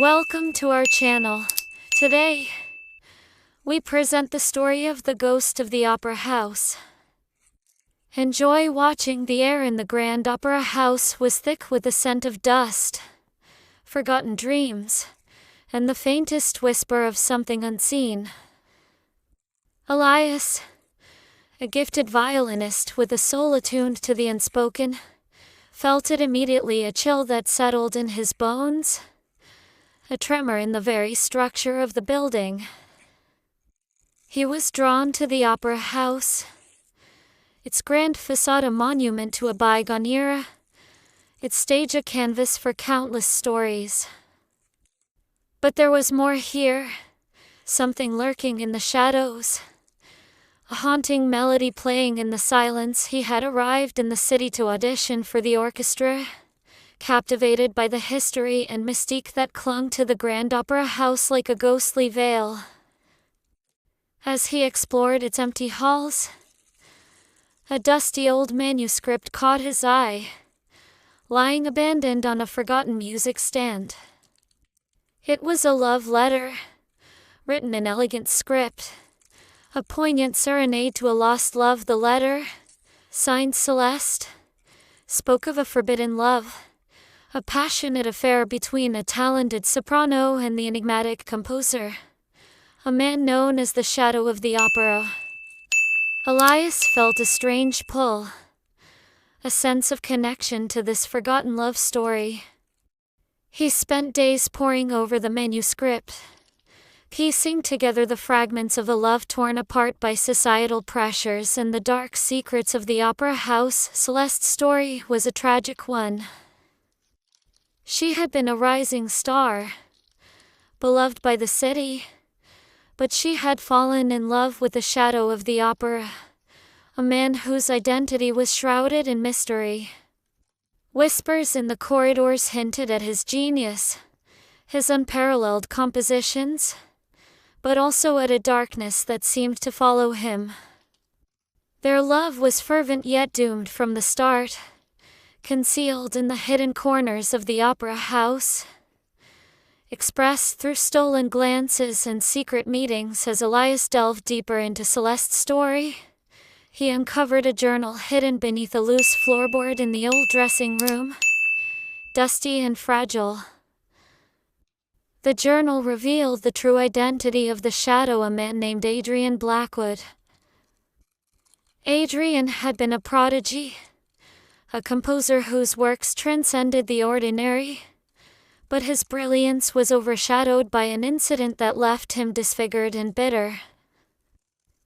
Welcome to our channel. Today, we present the story of the ghost of the Opera House. Enjoy watching. The air in the Grand Opera House was thick with the scent of dust, forgotten dreams, and the faintest whisper of something unseen. Elias, a gifted violinist with a soul attuned to the unspoken, felt it immediately, a chill that settled in his bones, a tremor in the very structure of the building. He was drawn to the Opera House, its grand facade a monument to a bygone era, its stage a canvas for countless stories. But there was more here, something lurking in the shadows, a haunting melody playing in the silence. He had arrived in the city to audition for the orchestra, captivated by the history and mystique that clung to the Grand Opera House like a ghostly veil. As he explored its empty halls, a dusty old manuscript caught his eye, lying abandoned on a forgotten music stand. It was a love letter, written in elegant script, a poignant serenade to a lost love. The letter, signed Celeste, spoke of a forbidden love, a passionate affair between a talented soprano and the enigmatic composer, a man known as the Shadow of the Opera. Elias felt a strange pull, a sense of connection to this forgotten love story. He spent days poring over the manuscript, piecing together the fragments of a love torn apart by societal pressures and the dark secrets of the Opera House. Celeste's story was a tragic one. She had been a rising star, beloved by the city, but she had fallen in love with the Shadow of the Opera, a man whose identity was shrouded in mystery. Whispers in the corridors hinted at his genius, his unparalleled compositions, but also at a darkness that seemed to follow him. Their love was fervent yet doomed from the start, concealed in the hidden corners of the Opera House, expressed through stolen glances and secret meetings. As Elias delved deeper into Celeste's story, he uncovered a journal hidden beneath a loose floorboard in the old dressing room, dusty and fragile. The journal revealed the true identity of the Shadow, a man named Adrian Blackwood. Adrian had been a prodigy, a composer whose works transcended the ordinary, but his brilliance was overshadowed by an incident that left him disfigured and bitter.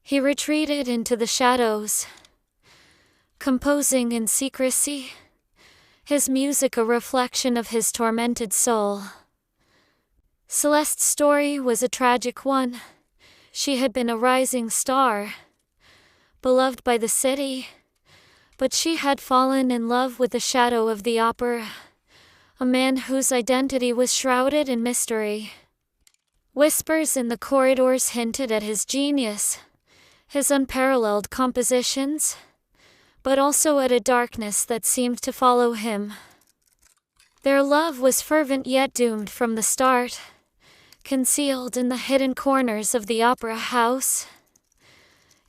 He retreated into the shadows, composing in secrecy, his music a reflection of his tormented soul. Celeste's story was a tragic one. She had been a rising star, beloved by the city, but she had fallen in love with the Shadow of the Opera, a man whose identity was shrouded in mystery. Whispers in the corridors hinted at his genius, his unparalleled compositions, but also at a darkness that seemed to follow him. Their love was fervent yet doomed from the start, concealed in the hidden corners of the Opera House,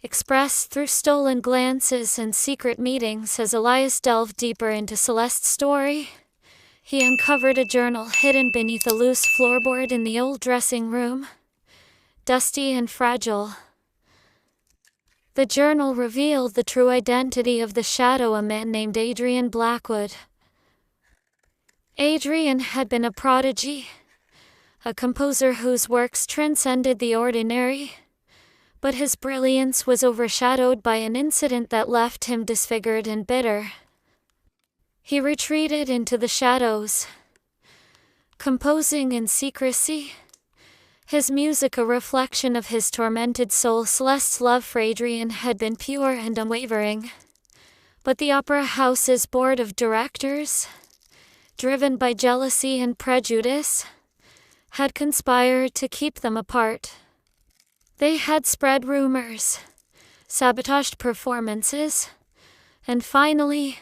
expressed through stolen glances and secret meetings. As Elias delved deeper into Celeste's story, he uncovered a journal hidden beneath a loose floorboard in the old dressing room, dusty and fragile. The journal revealed the true identity of the Shadow, a man named Adrian Blackwood. Adrian had been a prodigy, a composer whose works transcended the ordinary, but his brilliance was overshadowed by an incident that left him disfigured and bitter. He retreated into the shadows, composing in secrecy, his music a reflection of his tormented soul. Celeste's love for Adrian had been pure and unwavering, but the Opera House's board of directors, driven by jealousy and prejudice, had conspired to keep them apart. They had spread rumors, sabotaged performances, and finally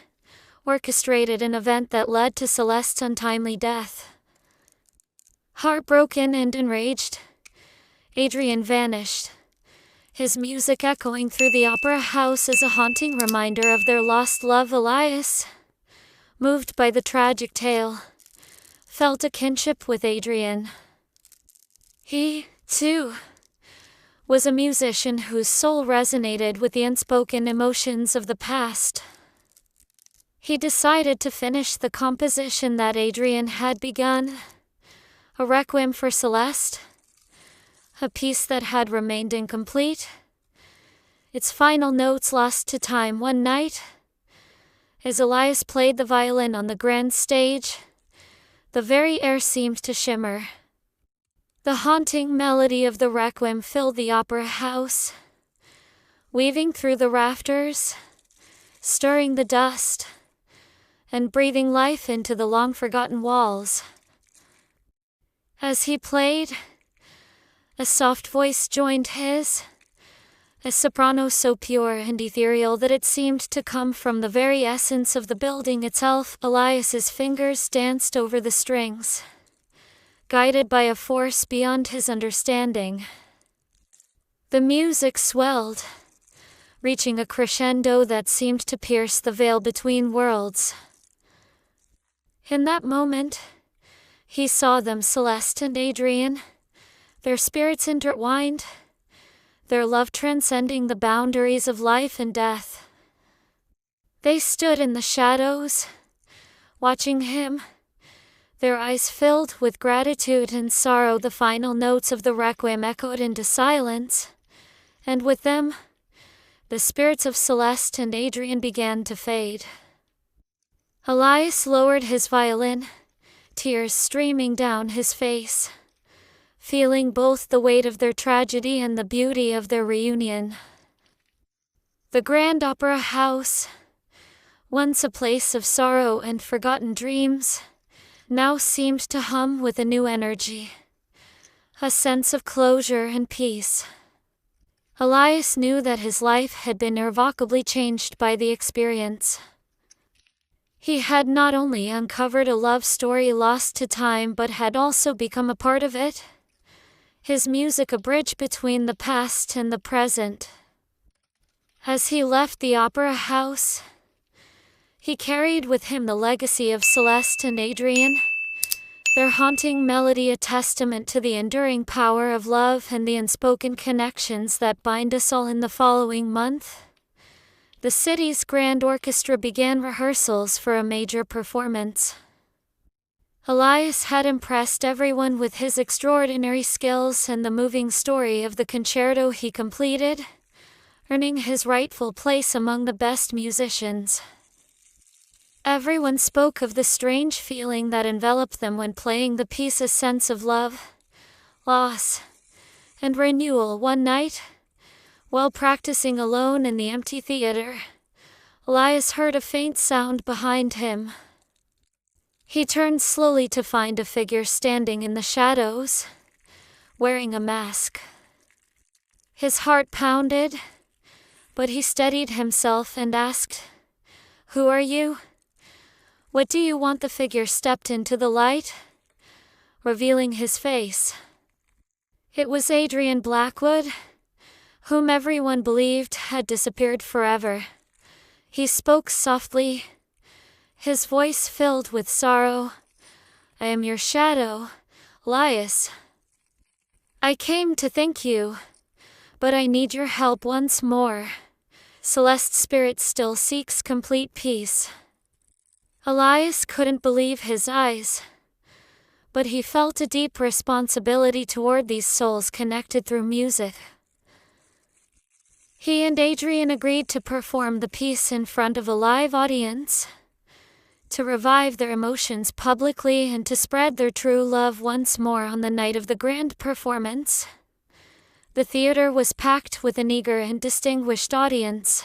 orchestrated an event that led to Celeste's untimely death. Heartbroken and enraged, Adrian vanished, his music echoing through the opera house as a haunting reminder of their lost love. Elias, moved by the tragic tale, felt a kinship with Adrian. He, too, was a musician whose soul resonated with the unspoken emotions of the past. He decided to finish the composition that Adrian had begun, a requiem for Celeste, a piece that had remained incomplete, its final notes lost to time. One night, as Elias played the violin on the grand stage, the very air seemed to shimmer. The haunting melody of the requiem filled the opera house, weaving through the rafters, stirring the dust, and breathing life into the long-forgotten walls. As he played, a soft voice joined his, a soprano so pure and ethereal that it seemed to come from the very essence of the building itself. Elias's fingers danced over the strings, guided by a force beyond his understanding. The music swelled, reaching a crescendo that seemed to pierce the veil between worlds. In that moment, he saw them, Celeste and Adrian, their spirits intertwined, their love transcending the boundaries of life and death. They stood in the shadows, watching him, their eyes filled with gratitude and sorrow. The final notes of the requiem echoed into silence, and with them, the spirits of Celeste and Adrian began to fade. Elias lowered his violin, tears streaming down his face, feeling both the weight of their tragedy and the beauty of their reunion. The Grand Opera House, once a place of sorrow and forgotten dreams, now seemed to hum with a new energy, a sense of closure and peace. Elias knew that his life had been irrevocably changed by the experience. He had not only uncovered a love story lost to time but had also become a part of it, his music a bridge between the past and the present. As he left the opera house, he carried with him the legacy of Celeste and Adrian, their haunting melody a testament to the enduring power of love and the unspoken connections that bind us all. In the following month, the city's grand orchestra began rehearsals for a major performance. Elias had impressed everyone with his extraordinary skills and the moving story of the concerto he completed, earning his rightful place among the best musicians. Everyone spoke of the strange feeling that enveloped them when playing the piece, a sense of love, loss, and renewal. One night, while practicing alone in the empty theater, Elias heard a faint sound behind him. He turned slowly to find a figure standing in the shadows, wearing a mask. His heart pounded, but he steadied himself and asked, "Who are you? What do you want?" The figure stepped into the light, revealing his face. It was Adrian Blackwood, whom everyone believed had disappeared forever. He spoke softly, his voice filled with sorrow. "I am your shadow, Elias. I came to thank you, but I need your help once more. Celeste's spirit still seeks complete peace." Elias couldn't believe his eyes, but he felt a deep responsibility toward these souls connected through music. He and Adrian agreed to perform the piece in front of a live audience, to revive their emotions publicly and to spread their true love once more. On the night of the grand performance, the theater was packed with an eager and distinguished audience.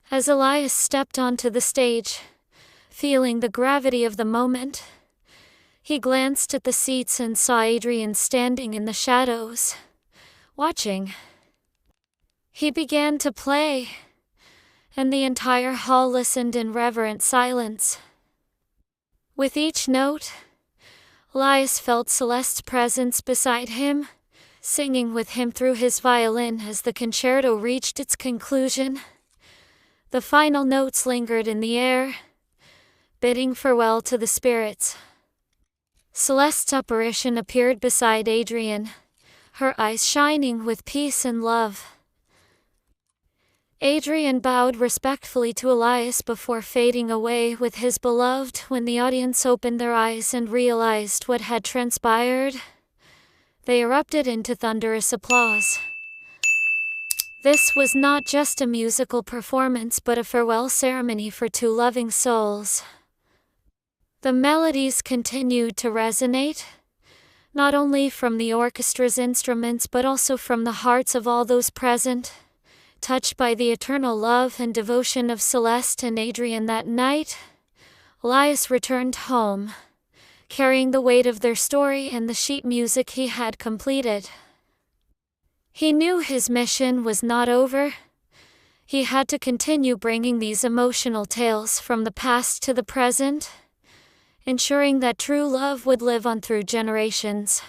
As Elias stepped onto the stage, feeling the gravity of the moment, he glanced at the seats and saw Adrian standing in the shadows, watching. He began to play, and the entire hall listened in reverent silence. With each note, Elias felt Celeste's presence beside him, singing with him through his violin as the concerto reached its conclusion. The final notes lingered in the air, bidding farewell to the spirits. Celeste's apparition appeared beside Adrian, her eyes shining with peace and love. Adrian bowed respectfully to Elias before fading away with his beloved. When the audience opened their eyes and realized what had transpired, they erupted into thunderous applause. This was not just a musical performance but a farewell ceremony for two loving souls. The melodies continued to resonate, not only from the orchestra's instruments but also from the hearts of all those present, touched by the eternal love and devotion of Celeste and Adrian. That night, Elias returned home, carrying the weight of their story and the sheet music he had completed. He knew his mission was not over. He had to continue bringing these emotional tales from the past to the present, ensuring that true love would live on through generations.